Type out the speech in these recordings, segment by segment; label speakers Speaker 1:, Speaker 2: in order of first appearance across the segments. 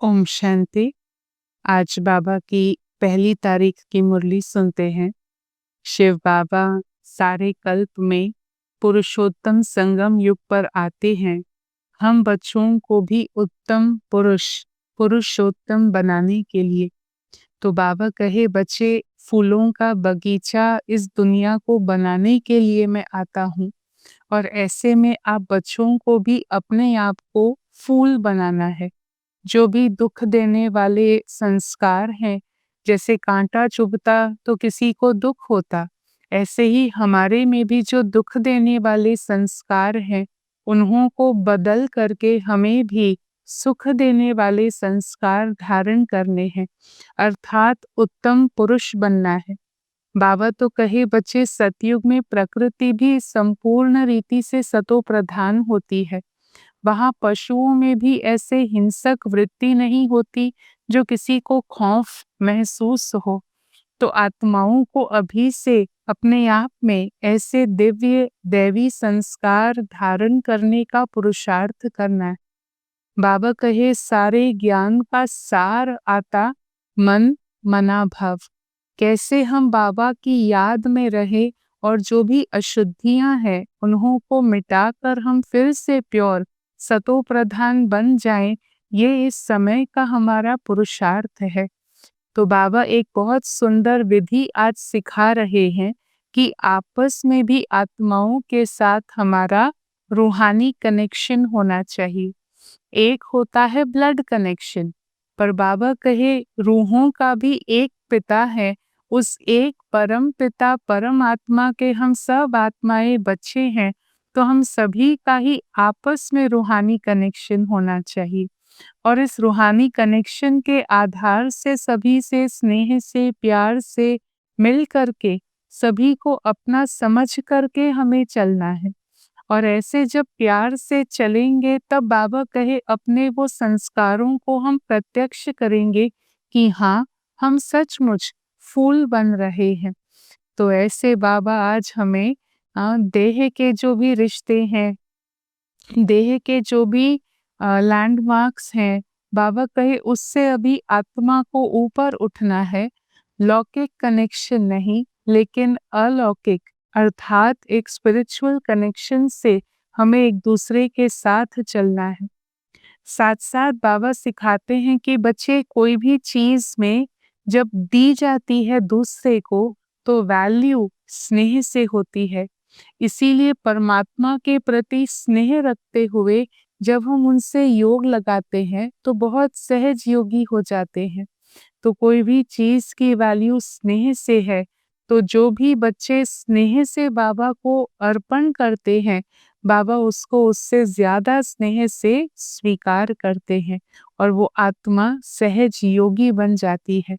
Speaker 1: ओम शांति। आज बाबा की पहली तारीख की मुरली सुनते हैं। शिव बाबा सारे कल्प में पुरुषोत्तम संगम युग पर आते हैं। हम बच्चों को भी उत्तम पुरुषोत्तम बनाने के लिए। तो बाबा कहे, बच्चे, फूलों का बगीचा इस दुनिया को बनाने के लिए मैं आता हूँ, और ऐसे में आप बच्चों को भी अपने आप को फूल बनाना है। जो भी दुख देने वाले संस्कार हैं, जैसे कांटा चुभता तो किसी को दुख होता, ऐसे ही हमारे में भी जो दुख देने वाले संस्कार हैं, उन्हों को बदल करके हमें भी सुख देने वाले संस्कार धारण करने हैं, अर्थात उत्तम पुरुष बनना है। बाबा तो कहे, बच्चे, सतयुग में प्रकृति भी संपूर्ण रीति से सतो प्रधान होती है। वहाँ पशुओं में भी ऐसे हिंसक वृत्ति नहीं होती जो किसी को खौफ महसूस हो। तो आत्माओं को अभी से अपने आप में ऐसे दिव्य दैवी संस्कार धारण करने का पुरुषार्थ करना है। बाबा कहे, सारे ज्ञान का सार आता मन मना भव। कैसे हम बाबा की याद में रहे और जो भी अशुद्धियां हैं उन्हों को मिटाकर हम फिर से प्योर सतो प्रधान बन जाएं, ये इस समय का हमारा पुरुषार्थ है। तो बाबा एक बहुत सुंदर विधि आज सिखा रहे हैं कि आपस में भी आत्माओं के साथ हमारा रूहानी कनेक्शन होना चाहिए। एक होता है ब्लड कनेक्शन, पर बाबा कहे रूहों का भी एक पिता है। उस एक परम पिता परमात्मा के हम सब आत्माएं बच्चे हैं, तो हम सभी का ही आपस में रूहानी कनेक्शन होना चाहिए। और इस रूहानी कनेक्शन के आधार से सभी से स्नेह से प्यार से मिल करके सभी को अपना समझ करके हमें चलना है। और ऐसे जब प्यार से चलेंगे तब बाबा कहे अपने वो संस्कारों को हम प्रत्यक्ष करेंगे कि हाँ, हम सचमुच फूल बन रहे हैं। तो ऐसे बाबा आज हमें देह के जो भी रिश्ते हैं, देह के जो भी लैंडमार्क्स हैं, बाबा कहे उससे अभी आत्मा को ऊपर उठना है। लौकिक कनेक्शन नहीं, लेकिन अलौकिक अर्थात एक स्पिरिचुअल कनेक्शन से हमें एक दूसरे के साथ चलना है। साथ साथ बाबा सिखाते हैं कि बच्चे, कोई भी चीज में जब दी जाती है दूसरे को, तो वैल्यू स्नेह से होती है। इसीलिए परमात्मा के प्रति स्नेह रखते हुए जब हम उनसे योग लगाते हैं तो बहुत सहज योगी हो जाते हैं। तो कोई भी चीज की वैल्यू स्नेह से है, तो जो भी बच्चे स्नेह से बाबा को अर्पण करते हैं, बाबा उसको उससे ज्यादा स्नेह से स्वीकार करते हैं और वो आत्मा सहज योगी बन जाती है।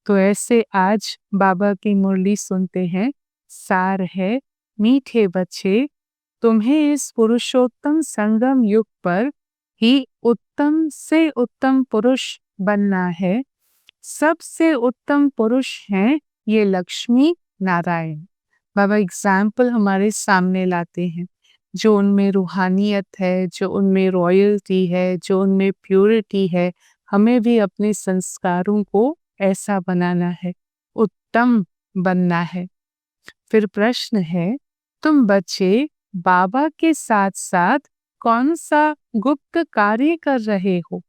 Speaker 1: तो ऐसे आज बाबा की मुरली सुनते हैं। सार है, मीठे बच्चे, तुम्हें इस पुरुषोत्तम संगम युग पर ही उत्तम से उत्तम पुरुष बनना है। सबसे उत्तम पुरुष हैं ये लक्ष्मी नारायण। बाबा एग्जाम्पल हमारे सामने लाते हैं, जो उनमें रूहानियत है, जो उनमें रॉयल्टी है, जो उनमें प्योरिटी है। हमें भी अपने संस्कारों को ऐसा बनाना है, उत्तम बनना है। फिर प्रश्न है, तुम बच्चे बाबा के साथ साथ कौन सा गुप्त कार्य कर रहे हो?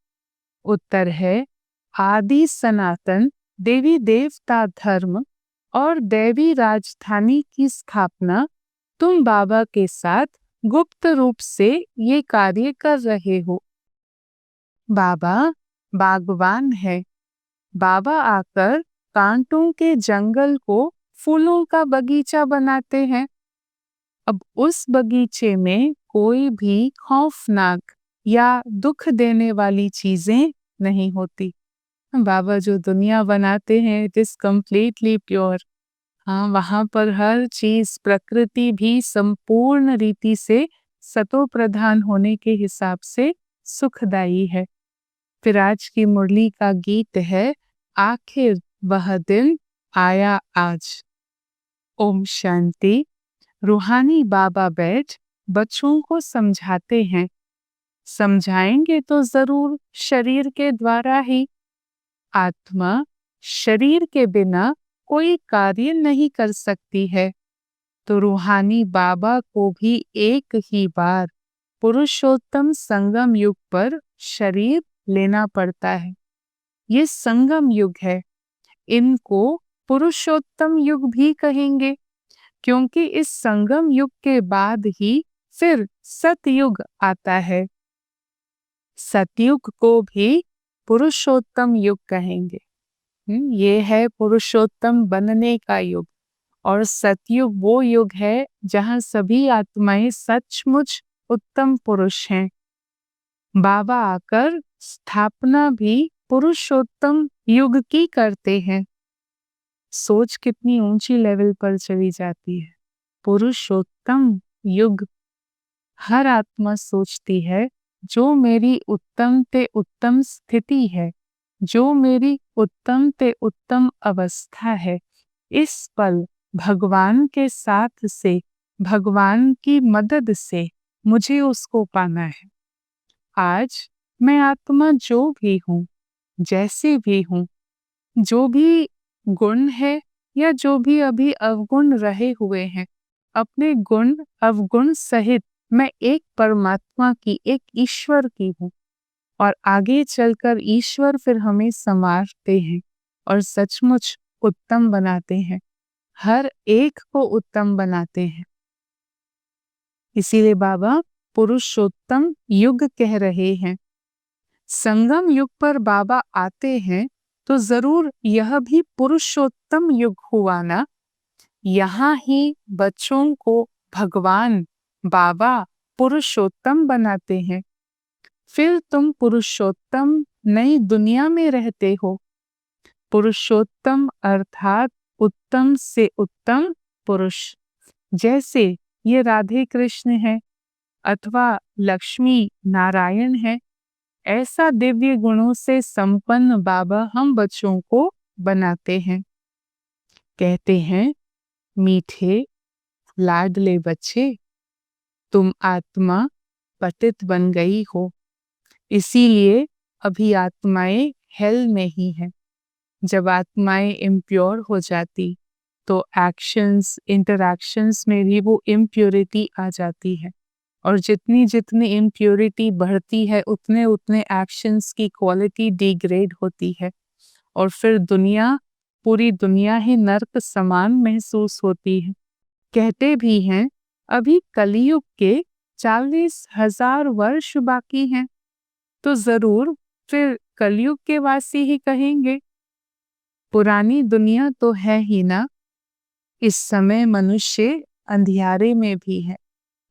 Speaker 1: उत्तर है, आदि सनातन देवी देवता धर्म और दैवी राजधानी की स्थापना तुम बाबा के साथ गुप्त रूप से ये कार्य कर रहे हो। बाबा बागवान है। बाबा आकर कांटों के जंगल को फूलों का बगीचा बनाते हैं। अब उस बगीचे में कोई भी खौफनाक या दुख देने वाली चीजें नहीं होती। बाबा जो दुनिया बनाते हैं इट इज कम्प्लीटली प्योर। हाँ, वहाँ पर हर चीज, प्रकृति भी संपूर्ण रीति से सतो प्रधान होने के हिसाब से सुखदायी है। फिर आज की मुरली का गीत है, आखिर वह दिन आया आज। ओम शांति। रूहानी बाबा बैठ बच्चों को समझाते हैं, समझाएंगे तो जरूर शरीर के द्वारा ही। आत्मा शरीर के बिना कोई कार्य नहीं कर सकती है, तो रूहानी बाबा को भी एक ही बार पुरुषोत्तम संगम युग पर शरीर लेना पड़ता है। ये संगम युग है, इनको पुरुषोत्तम युग भी कहेंगे, क्योंकि इस संगम युग के बाद ही फिर सतयुग आता है। सतयुग को भी पुरुषोत्तम युग कहेंगे। ये है पुरुषोत्तम बनने का युग। और सतयुग वो युग है जहाँ सभी आत्माएं सचमुच उत्तम पुरुष हैं। बाबा आकर स्थापना भी पुरुषोत्तम युग की करते हैं। सोच कितनी ऊंची लेवल पर चली जाती है। पुरुषोत्तम युग। हर आत्मा सोचती है जो मेरी उत्तम ते उत्तम स्थिति है, जो मेरी उत्तम ते उत्तम अवस्था है, इस पल भगवान के साथ से, भगवान की मदद से मुझे उसको पाना है। आज मैं आत्मा जो भी हूँ, जैसे भी हूँ, जो भी गुण है या जो भी अभी अवगुण रहे हुए हैं, अपने गुण अवगुण सहित मैं एक परमात्मा की, एक ईश्वर की हूँ। और आगे चलकर ईश्वर फिर हमें संवारते हैं और सचमुच उत्तम बनाते हैं, हर एक को उत्तम बनाते हैं। इसीलिए बाबा पुरुषोत्तम युग कह रहे हैं। संगम युग पर बाबा आते हैं तो जरूर यह भी पुरुषोत्तम युग हुआ ना। यहाँ ही बच्चों को भगवान बाबा पुरुषोत्तम बनाते हैं। फिर तुम पुरुषोत्तम नई दुनिया में रहते हो। पुरुषोत्तम अर्थात उत्तम से उत्तम पुरुष। जैसे ये राधे कृष्ण है अथवा लक्ष्मी नारायण है, ऐसा दिव्य गुणों से संपन्न बाबा हम बच्चों को बनाते हैं। कहते हैं, मीठे लाडले बच्चे, तुम आत्मा पतित बन गई हो, इसीलिए अभी आत्माएं हेल में ही हैं। जब आत्माएं इम्प्योर हो जाती तो एक्शंस, इंटरैक्शंस में भी वो इम्प्योरिटी आ जाती है। और जितनी जितनी इम्प्योरिटी बढ़ती है उतने उतने एक्शंस की क्वालिटी डिग्रेड होती है। और फिर दुनिया, पूरी दुनिया ही नर्क समान महसूस होती है। कहते भी हैं अभी कलयुग के 40,000 वर्ष बाकी हैं, तो जरूर फिर कलयुग के वासी ही कहेंगे। पुरानी दुनिया तो है ही ना। इस समय मनुष्य अंधियारे में भी है।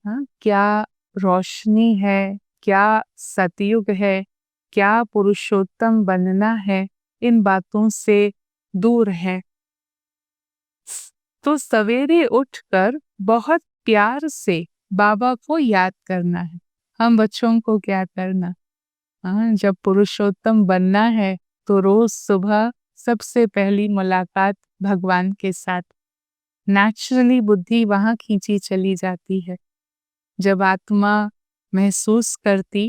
Speaker 1: हाँ, क्या रोशनी है, क्या सतयुग है, क्या पुरुषोत्तम बनना है, इन बातों से दूर है। तो सवेरे उठकर बहुत प्यार से बाबा को याद करना है। हम बच्चों को क्या करना, हाँ, जब पुरुषोत्तम बनना है तो रोज सुबह सबसे पहली मुलाकात भगवान के साथ। नेचुरली बुद्धि वहाँ खींची चली जाती है। जब आत्मा महसूस करती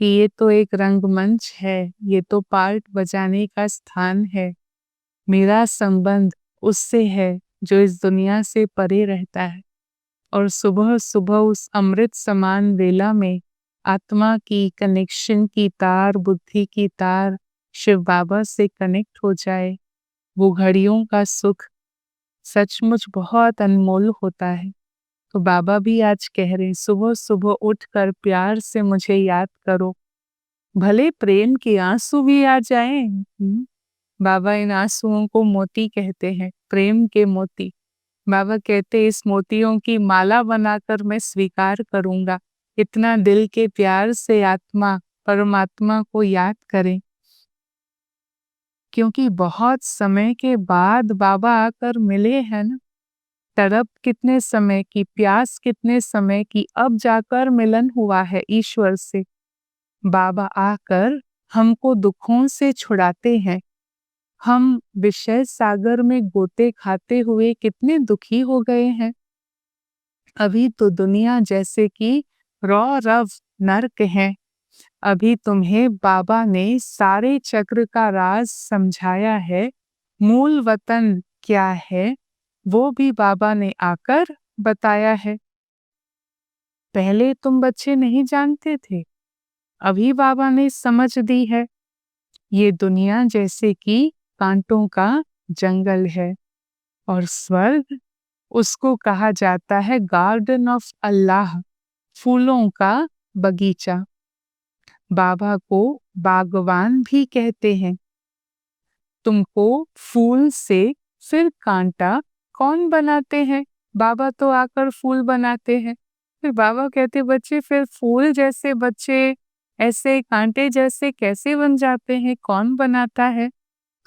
Speaker 1: कि ये तो एक रंगमंच है, ये तो पार्ट बजाने का स्थान है, मेरा संबंध उससे है जो इस दुनिया से परे रहता है। और सुबह सुबह उस अमृत समान वेला में आत्मा की कनेक्शन की तार, बुद्धि की तार शिव बाबा से कनेक्ट हो जाए, वो घड़ियों का सुख सचमुच बहुत अनमोल होता है। तो बाबा भी आज कह रहे, सुबह सुबह उठकर प्यार से मुझे याद करो, भले प्रेम के आंसू भी आ जाएं। बाबा इन आंसुओं को मोती कहते हैं, प्रेम के मोती। बाबा कहते इस मोतियों की माला बनाकर मैं स्वीकार करूंगा। इतना दिल के प्यार से आत्मा परमात्मा को याद करें, क्योंकि बहुत समय के बाद बाबा आकर मिले हैं ना। तड़प कितने समय की, प्यास कितने समय की, अब जाकर मिलन हुआ है ईश्वर से। बाबा आकर हमको दुखों से छुड़ाते हैं। हम विषय सागर में गोते खाते हुए कितने दुखी हो गए हैं। अभी तो दुनिया जैसे कि रौ रव नर्क है, अभी तुम्हें बाबा ने सारे चक्र का राज समझाया है। मूल वतन क्या है वो भी बाबा ने आकर बताया है। पहले तुम बच्चे नहीं जानते थे, अभी बाबा ने समझ दी है। ये दुनिया जैसे कि कांटों का जंगल है और स्वर्ग उसको कहा जाता है गार्डन ऑफ अल्लाह, फूलों का बगीचा। बाबा को बागवान भी कहते हैं। तुमको फूल से फिर कांटा कौन बनाते हैं? बाबा तो आकर फूल बनाते हैं। फिर बाबा कहते बच्चे फिर फूल जैसे बच्चे ऐसे कांटे जैसे कैसे बन जाते हैं? कौन बनाता है?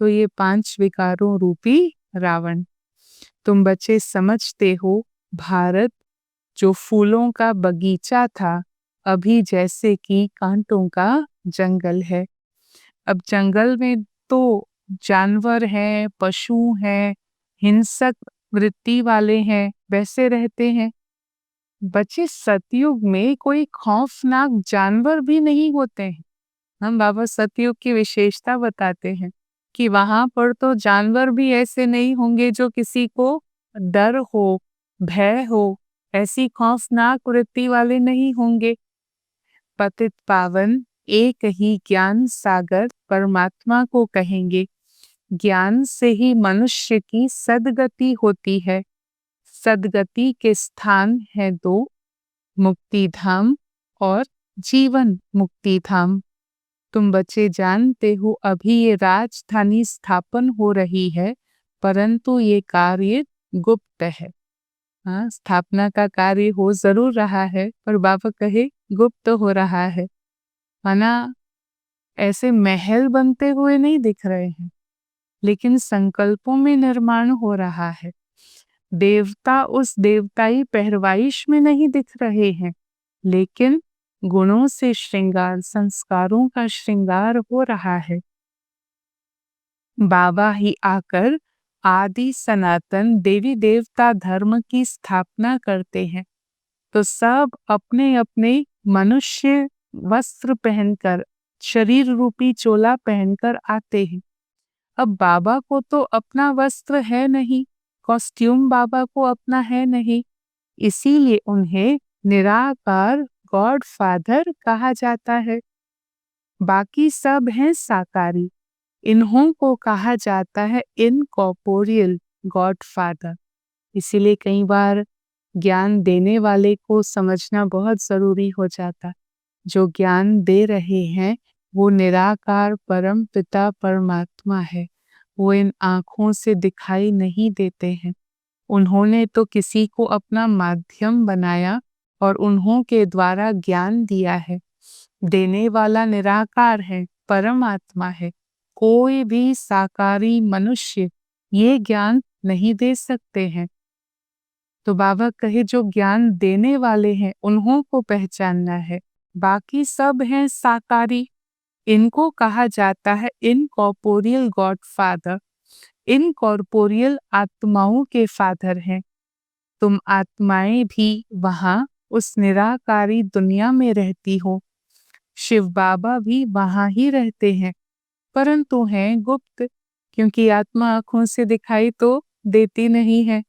Speaker 1: तो ये 5 विकारों रूपी रावण। तुम बच्चे समझते हो भारत जो फूलों का बगीचा था अभी जैसे कि कांटों का जंगल है। अब जंगल में तो जानवर हैं, पशु हैं, हिंसक वृत्ति वाले हैं, वैसे रहते हैं। बच्चे सतयुग में कोई खौफनाक जानवर भी नहीं होते हैं। हम बाबा सतयुग की विशेषता बताते हैं कि वहां पर तो जानवर भी ऐसे नहीं होंगे जो किसी को डर हो, भय हो, ऐसी खौफनाक वृत्ति वाले नहीं होंगे। पतित पावन एक ही ज्ञान सागर परमात्मा को कहेंगे। ज्ञान से ही मनुष्य की सद्गति होती है। सद्गति के स्थान है 2, मुक्ति धाम और जीवन मुक्ति धाम। तुम बच्चे जानते हो अभी ये राजधानी स्थापन हो रही है, परंतु ये कार्य गुप्त है। हाँ, स्थापना का कार्य हो जरूर रहा है, पर बाबा कहे गुप्त हो रहा है। माना ऐसे महल बनते हुए नहीं दिख रहे हैं, लेकिन संकल्पों में निर्माण हो रहा है। देवता उस देवताई पहरवाइश में नहीं दिख रहे हैं, लेकिन गुणों से श्रृंगार, संस्कारों का श्रृंगार हो रहा है। बाबा ही आकर आदि सनातन देवी देवता धर्म की स्थापना करते हैं, तो सब अपने अपने मनुष्य वस्त्र पहनकर, शरीर रूपी चोला पहनकर आते हैं। अब बाबा को तो अपना वस्त्र है नहीं, कॉस्ट्यूम बाबा को अपना है नहीं, इसीलिए उन्हें निराकार गॉड फादर कहा जाता है। बाकी सब हैं साकारी, इन्हों को कहा जाता है इनकॉर्पोरियल गॉड फादर। इसीलिए कई बार ज्ञान देने वाले को समझना बहुत जरूरी हो जाता। जो ज्ञान दे रहे हैं वो निराकार परम पिता परमात्मा है। वो इन आँखों से दिखाई नहीं देते हैं। उन्होंने तो किसी को अपना माध्यम बनाया और उन्हों के द्वारा ज्ञान दिया है। देने वाला निराकार है, परमात्मा है। कोई भी साकारी मनुष्य ये ज्ञान नहीं दे सकते हैं। तो बाबा कहे जो ज्ञान देने वाले हैं उन्हों को पहचानना है। बाकी सब हैं साकारी, इनको कहा जाता है इनकॉर्पोरियल गॉड फादर। इनकॉर्पोरियल आत्माओं के फादर हैं। तुम आत्माएं भी वहाँ उस निराकारी दुनिया में रहती हो। शिव बाबा भी वहाँ ही रहते हैं, परंतु हैं गुप्त, क्योंकि आत्मा आँखों से दिखाई तो देती नहीं है।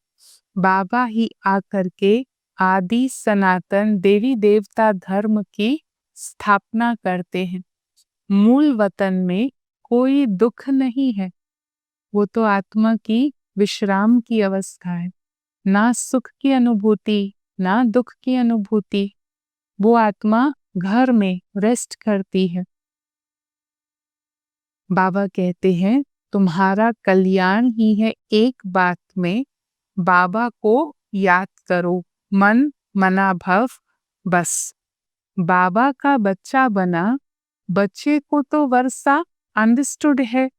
Speaker 1: बाबा ही आकर के आदि सनातन देवी देवता धर्म की स्थापना करते हैं। मूल वतन में कोई दुख नहीं है, वो तो आत्मा की विश्राम की अवस्था है। ना सुख की अनुभूति, ना दुख की अनुभूति। वो आत्मा घर में रेस्ट करती है। बाबा कहते हैं तुम्हारा कल्याण ही है एक बात में, बाबा को याद करो मन मना भव बस। बाबा का बच्चा बना, बच्चे को तो वर्षा अंडरस्टूड है।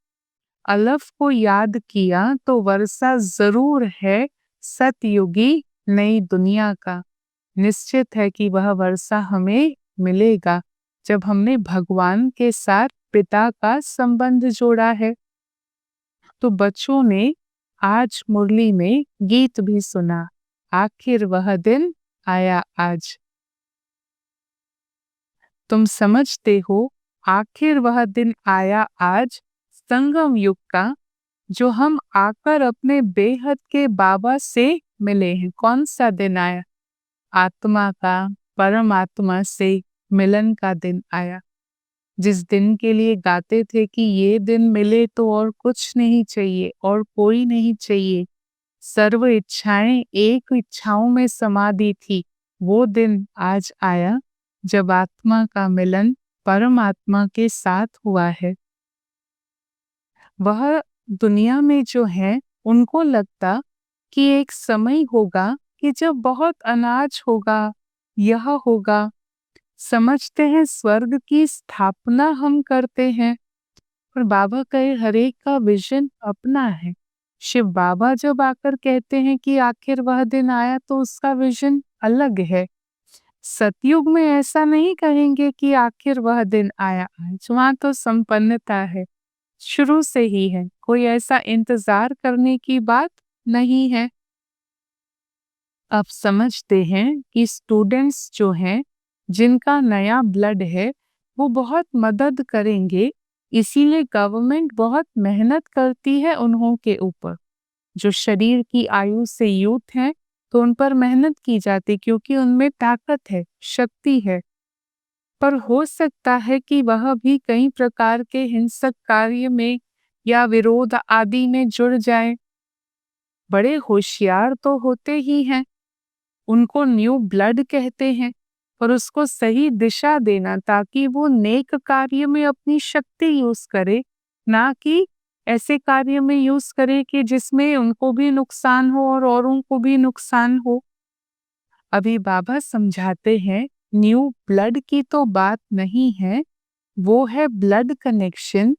Speaker 1: अलफ को याद किया तो वर्षा जरूर है सतयुगी नई दुनिया का। निश्चित है कि वह वर्षा हमें मिलेगा जब हमने भगवान के साथ पिता का संबंध जोड़ा है। तो बच्चों ने आज मुरली में गीत भी सुना, आखिर वह दिन आया आज। तुम समझते हो आखिर वह दिन आया आज संगम युग का, जो हम आकर अपने बेहद के बाबा से मिले हैं। कौन सा दिन आया? आत्मा का परमात्मा से मिलन का दिन आया। जिस दिन के लिए गाते थे कि ये दिन मिले तो और कुछ नहीं चाहिए और कोई नहीं चाहिए, सर्व इच्छाएं एक इच्छाओं में समा दी थी, वो दिन आज आया जब आत्मा का मिलन परमात्मा के साथ हुआ है। वह दुनिया में जो है उनको लगता कि एक समय होगा कि जब बहुत अनाज होगा, यह होगा। समझते हैं स्वर्ग की स्थापना हम करते हैं, पर बाबा कहे हर एक का विजन अपना है। शिव बाबा जब आकर कहते हैं कि आखिर वह दिन आया तो उसका विजन अलग है। सतयुग में ऐसा नहीं कहेंगे कि आखिर वह दिन आया आज, वहां तो संपन्नता है, शुरू से ही है, कोई ऐसा इंतजार करने की बात नहीं है। अब समझते हैं कि स्टूडेंट्स जो हैं जिनका नया ब्लड है वो बहुत मदद करेंगे, इसीलिए गवर्नमेंट बहुत मेहनत करती है उन्हों के ऊपर। जो शरीर की आयु से यूथ हैं तो उन पर मेहनत की जाती क्योंकि उनमें ताकत है, शक्ति है। पर हो सकता है कि वह भी कई प्रकार के हिंसक कार्य में या विरोध आदि में जुड़ जाए। बड़े होशियार तो होते ही हैं, उनको न्यू ब्लड कहते हैं, पर उसको सही दिशा देना ताकि वो नेक कार्य में अपनी शक्ति यूज करे, ना कि ऐसे कार्य में यूज करे कि जिसमें उनको भी नुकसान हो और औरों को भी नुकसान हो। अभी बाबा समझाते हैं न्यू ब्लड की तो बात नहीं है, वो है ब्लड कनेक्शन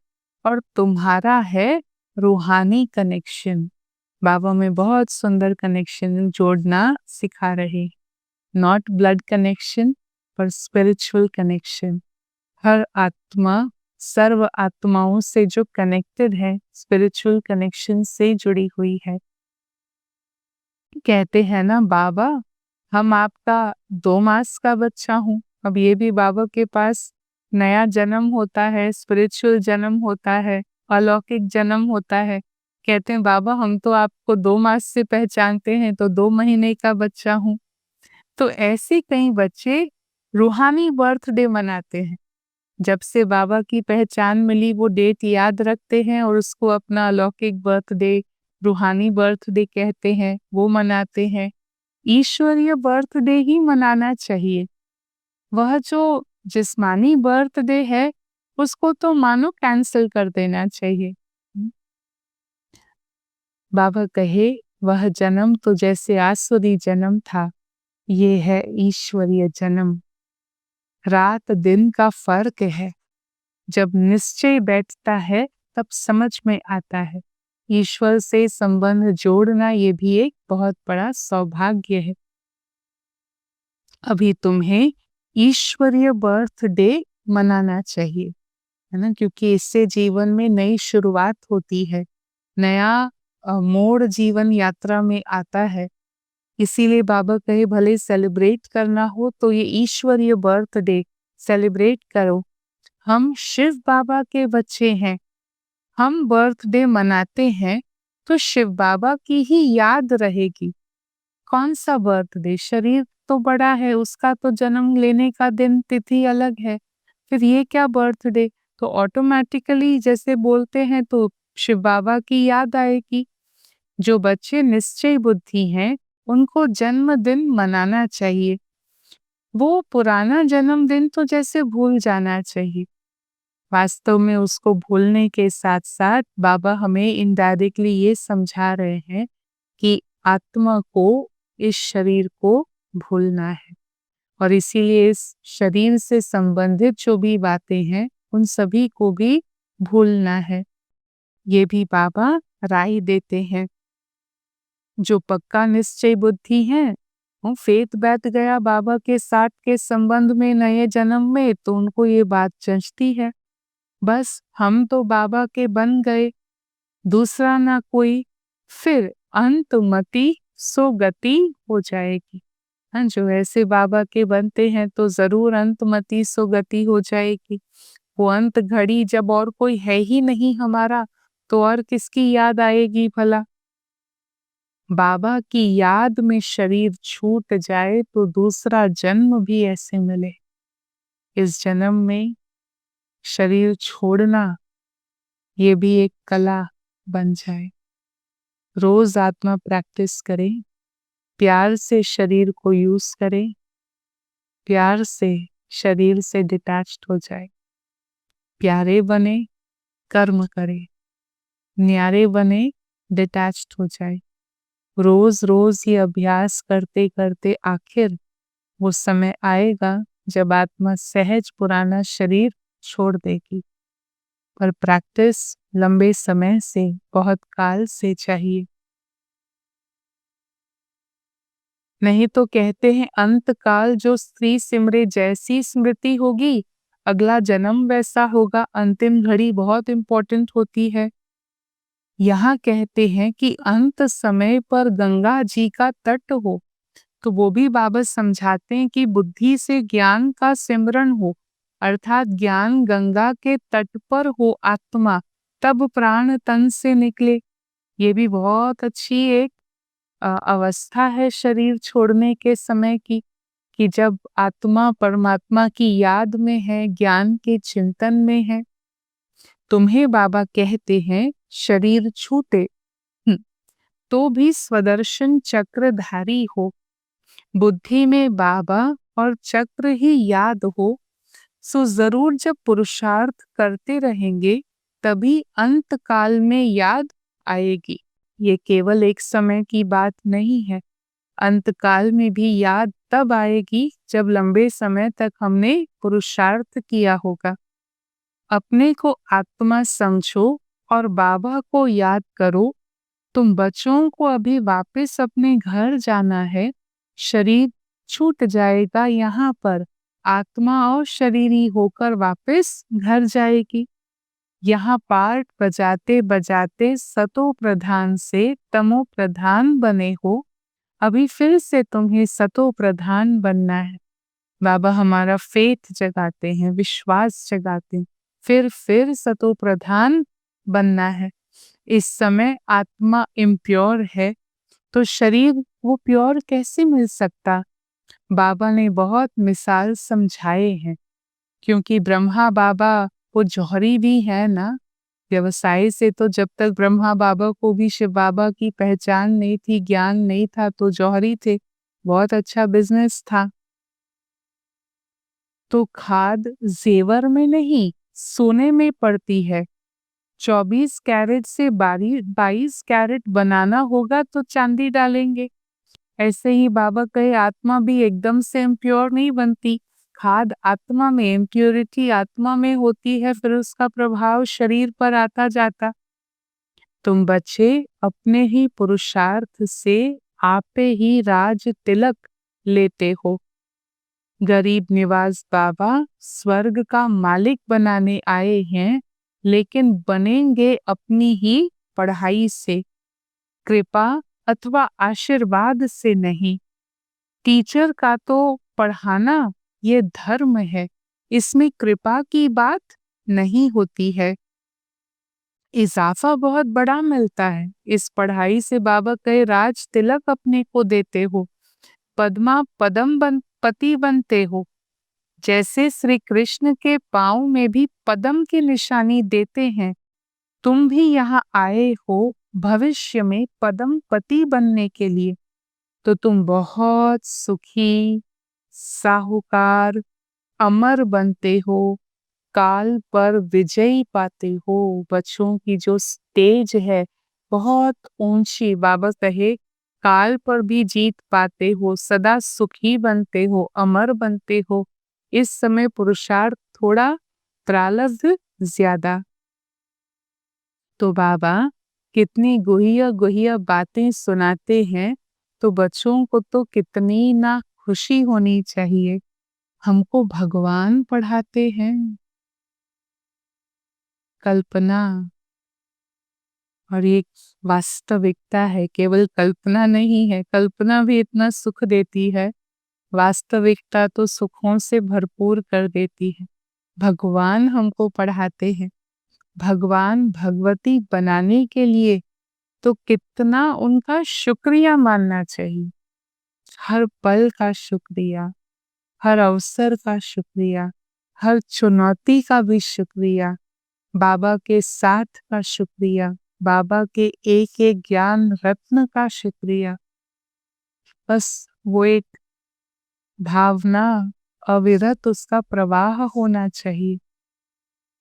Speaker 1: और तुम्हारा है रूहानी कनेक्शन। बाबा में बहुत सुंदर कनेक्शन जोड़ना सिखा रहे, नॉट ब्लड कनेक्शन पर स्पिरिचुअल कनेक्शन। हर आत्मा सर्व आत्माओं से जो कनेक्टेड है, स्पिरिचुअल कनेक्शन से जुड़ी हुई है। कहते हैं ना बाबा, हम आपका 2 मास का बच्चा हूँ। अब ये भी बाबा के पास नया जन्म होता है, स्पिरिचुअल जन्म होता है, अलौकिक जन्म होता है। कहते हैं बाबा हम तो आपको 2 मास से पहचानते हैं, तो 2 महीने का बच्चा हूँ। तो ऐसे कई बच्चे रूहानी बर्थडे मनाते हैं। जब से बाबा की पहचान मिली वो डेट याद रखते हैं और उसको अपना अलौकिक बर्थडे, रूहानी बर्थडे कहते हैं, वो मनाते हैं। ईश्वरीय बर्थडे ही मनाना चाहिए। वह जो जिस्मानी बर्थडे है उसको तो मानो कैंसिल कर देना चाहिए। बाबा कहे वह जन्म तो जैसे आसुरी जन्म था, ये है ईश्वरीय जन्म। रात दिन का फर्क है। जब निश्चय बैठता है तब समझ में आता है ईश्वर से संबंध जोड़ना ये भी एक बहुत बड़ा सौभाग्य है। अभी तुम्हें ईश्वरीय बर्थडे मनाना चाहिए, है ना, क्योंकि इससे जीवन में नई शुरुआत होती है, नया मोड़ जीवन यात्रा में आता है। इसीलिए बाबा कहे भले सेलिब्रेट करना हो तो ये ईश्वरीय बर्थडे सेलिब्रेट करो। हम शिव बाबा के बच्चे हैं, हम बर्थडे मनाते हैं तो शिव बाबा की ही याद रहेगी। कौन सा बर्थडे? शरीर तो बड़ा है, उसका तो जन्म लेने का दिन तिथि अलग है, फिर ये क्या बर्थडे? तो ऑटोमेटिकली जैसे बोलते हैं तो शिव बाबा की याद आएगी। जो बच्चे निश्चय बुद्धि हैं उनको जन्मदिन मनाना चाहिए। वो पुराना जन्मदिन तो जैसे भूल जाना चाहिए। वास्तव में उसको भूलने के साथ साथ बाबा हमें इनडायरेक्टली ये समझा रहे हैं कि आत्मा को, इस शरीर को भूलना है और इसीलिए इस शरीर से संबंधित जो भी बातें हैं उन सभी को भी भूलना है। ये भी बाबा राय देते हैं। जो पक्का निश्चय बुद्धि है वो फेथ बैठ गया बाबा के साथ के संबंध में नए जन्म में, तो उनको ये बात जंचती है, बस हम तो बाबा के बन गए, दूसरा ना कोई, फिर अंतमति सो गति हो जाएगी। हाँ, जो ऐसे बाबा के बनते हैं तो ज़रूर अंतमति सो गति हो जाएगी। वो अंत घड़ी जब और कोई है ही नहीं हमारा, तो और किसकी याद आएगी भला? बाबा की याद में शरीर छूट जाए तो दूसरा जन्म भी ऐसे मिले। इस जन्म में शरीर छोड़ना ये भी एक कला बन जाए। रोज आत्मा प्रैक्टिस करे, प्यार से शरीर को यूज करे, प्यार से शरीर से डिटैच्ड हो जाए। प्यारे बने, कर्म करे, न्यारे बने, डिटैच्ड हो जाए। रोज रोज ये अभ्यास करते करते आखिर वो समय आएगा जब आत्मा सहज पुराना शरीर छोड़ देगी। पर प्रैक्टिस लंबे समय से, बहुत काल से चाहिए। नहीं तो कहते हैं अंत काल जो स्त्री सिमरे जैसी स्मृति होगी, अगला जन्म वैसा होगा। अंतिम घड़ी बहुत इंपॉर्टेंट होती है। यहाँ कहते हैं कि अंत समय पर गंगा जी का तट हो, तो वो भी बाबा समझाते हैं कि बुद्धि से ज्ञान का सिमरन हो, अर्थात ज्ञान गंगा के तट पर हो आत्मा, तब प्राण तन से निकले। ये भी बहुत अच्छी एक अवस्था है शरीर छोड़ने के समय की, कि जब आत्मा परमात्मा की याद में है, ज्ञान के चिंतन में है। तुम्हें बाबा कहते हैं शरीर छूटे तो भी स्वदर्शन चक्रधारी हो, बुद्धि में बाबा और चक्र ही याद हो। सो जरूर जब पुरुषार्थ करते रहेंगे तभी अंत काल में याद आएगी। ये केवल एक समय की बात नहीं है। अंत काल में भी याद तब आएगी जब लंबे समय तक हमने पुरुषार्थ किया होगा। अपने को आत्मा समझो और बाबा को याद करो। तुम बच्चों को अभी वापस अपने घर जाना है, शरीर छूट जाएगा यहाँ पर, आत्मा और शरीरी होकर वापस घर जाएगी। यहाँ पार्ट बजाते बजाते सतो प्रधान से तमो प्रधान बने हो, अभी फिर से तुम्हें सतो प्रधान बनना है। बाबा हमारा फेथ जगाते हैं, विश्वास जगाते हैं, फिर सतो प्रधान बनना है। इस समय आत्मा इम्प्योर है तो शरीर वो प्योर कैसे मिल सकता? बाबा ने बहुत मिसाल समझाए हैं, क्योंकि ब्रह्मा बाबा वो जौहरी भी है ना। व्यवसाय से तो जब तक ब्रह्मा बाबा को भी शिव बाबा की पहचान नहीं थी, ज्ञान नहीं था, तो जौहरी थे। बहुत अच्छा बिजनेस था। तो खाद जेवर में नहीं, सोने में पड़ती है। 24 कैरेट से 22 कैरेट बनाना होगा तो चांदी डालेंगे। ऐसे ही बाबा कहे आत्मा भी एकदम से इम्प्योर नहीं बनती। खाद आत्मा में, इम्प्योरिटी आत्मा में होती है, फिर उसका प्रभाव शरीर पर आता जाता। तुम बच्चे अपने ही पुरुषार्थ से आपे ही राज तिलक लेते हो। गरीब निवाज बाबा स्वर्ग का मालिक बनाने आए हैं, लेकिन बनेंगे अपनी ही पढ़ाई से, कृपा अथवा आशीर्वाद से नहीं। टीचर का तो पढ़ाना ये धर्म है, इसमें कृपा की बात नहीं होती है। इजाफा बहुत बड़ा मिलता है इस पढ़ाई से। बाबा कहे राज तिलक अपने को देते हो, पद्मा पदम पति बनते हो। जैसे श्री कृष्ण के पांव में भी पदम की निशानी देते हैं, तुम भी यहाँ आए हो भविष्य में पदम पति बनने के लिए। तो तुम बहुत सुखी, साहूकार, अमर बनते हो, काल पर विजयी पाते हो। बच्चों की जो स्टेज है बहुत ऊंची, बाबा कहे काल पर भी जीत पाते हो, सदा सुखी बनते हो, अमर बनते हो। इस समय पुरुषार्थ थोड़ा, प्रारब्ध ज्यादा। तो बाबा कितनी गुहिया गुहिया बातें सुनाते हैं, तो बच्चों को तो कितनी ना खुशी होनी चाहिए। हमको भगवान पढ़ाते हैं। कल्पना और एक वास्तविकता है, केवल कल्पना नहीं है। कल्पना भी इतना सुख देती है, वास्तविकता तो सुखों से भरपूर कर देती है। भगवान हमको पढ़ाते हैं। भगवान भगवती बनाने के लिए तो कितना उनका शुक्रिया मानना चाहिए। हर पल का शुक्रिया, हर अवसर का शुक्रिया, हर चुनौती का भी शुक्रिया, बाबा के साथ का शुक्रिया, बाबा के एक एक ज्ञान रत्न का शुक्रिया। बस वो एक भावना अविरत उसका प्रवाह होना चाहिए।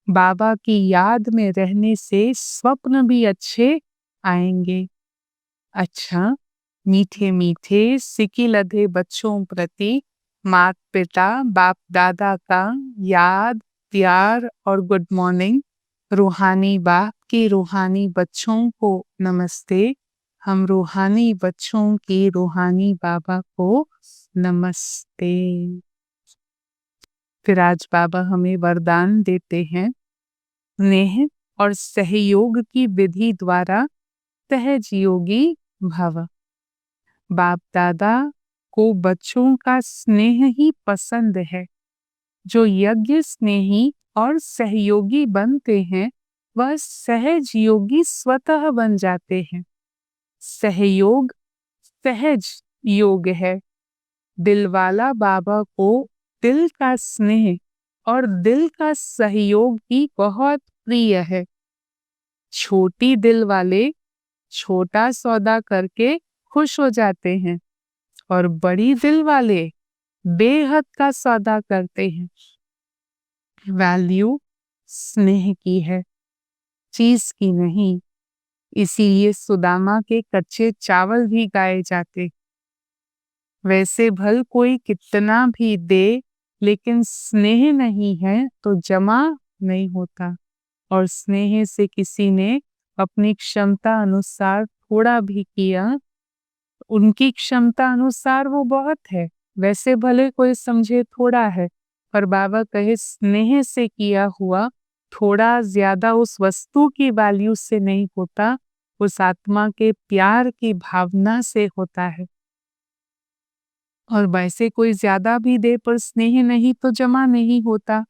Speaker 1: बाबा की याद में रहने से स्वप्न भी अच्छे आएंगे। अच्छा, मीठे मीठे सिकी लधे बच्चों प्रति माता पिता बाप दादा का याद, प्यार और गुड मॉर्निंग। रूहानी बाप की रूहानी बच्चों को नमस्ते। हम रूहानी बच्चों की रूहानी बाबा को नमस्ते। फिर आज बाबा हमें वरदान देते हैं, स्नेह और सहयोग की विधि द्वारा सहज योगी भव। बाप दादा को बच्चों का स्नेह ही पसंद है। जो यज्ञ स्नेही और सहयोगी बनते हैं वह सहज योगी स्वतः बन जाते हैं। सहयोग सहज योग है। दिलवाला बाबा को दिल का स्नेह और दिल का सहयोग ही बहुत प्रिय है। छोटी दिल वाले छोटा सौदा करके खुश हो जाते हैं और बड़ी दिल वाले बेहद का सौदा करते हैं। वैल्यू स्नेह की है, चीज की नहीं। इसीलिए सुदामा के कच्चे चावल भी गाए जाते। वैसे भल कोई कितना भी दे, लेकिन स्नेह नहीं है तो जमा नहीं होता। और स्नेह से किसी ने अपनी क्षमता अनुसार थोड़ा भी किया, उनकी क्षमता अनुसार वो बहुत है। वैसे भले कोई समझे थोड़ा है, पर बाबा कहे स्नेह से किया हुआ थोड़ा ज्यादा उस वस्तु की वैल्यू से नहीं होता, उस आत्मा के प्यार की भावना से होता है। और वैसे कोई ज्यादा भी दे पर स्नेह नहीं तो जमा नहीं होता।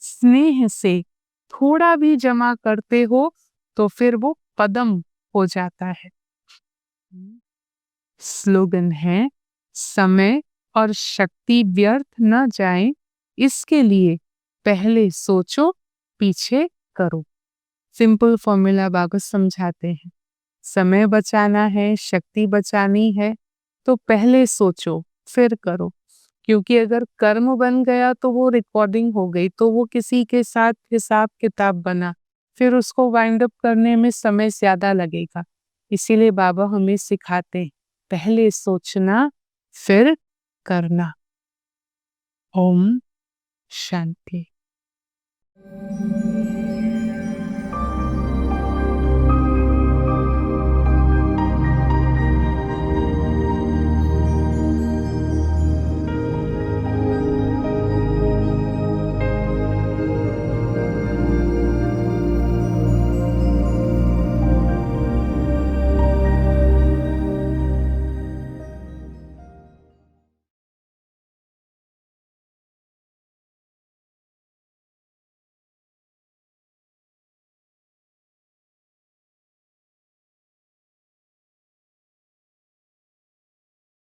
Speaker 1: स्नेह से थोड़ा भी जमा करते हो तो फिर वो पदम हो जाता है। स्लोगन है, समय और शक्ति व्यर्थ न जाए, इसके लिए पहले सोचो पीछे करो। सिंपल फॉर्मूला बाबा समझाते हैं। समय बचाना है, शक्ति बचानी है तो पहले सोचो फिर करो। क्योंकि अगर कर्म बन गया तो वो रिकॉर्डिंग हो गई, तो वो किसी के साथ हिसाब किताब बना, फिर उसको वाइंड अप करने में समय ज्यादा लगेगा। इसीलिए बाबा हमें सिखाते हैं पहले सोचना फिर करना। ओम शांति।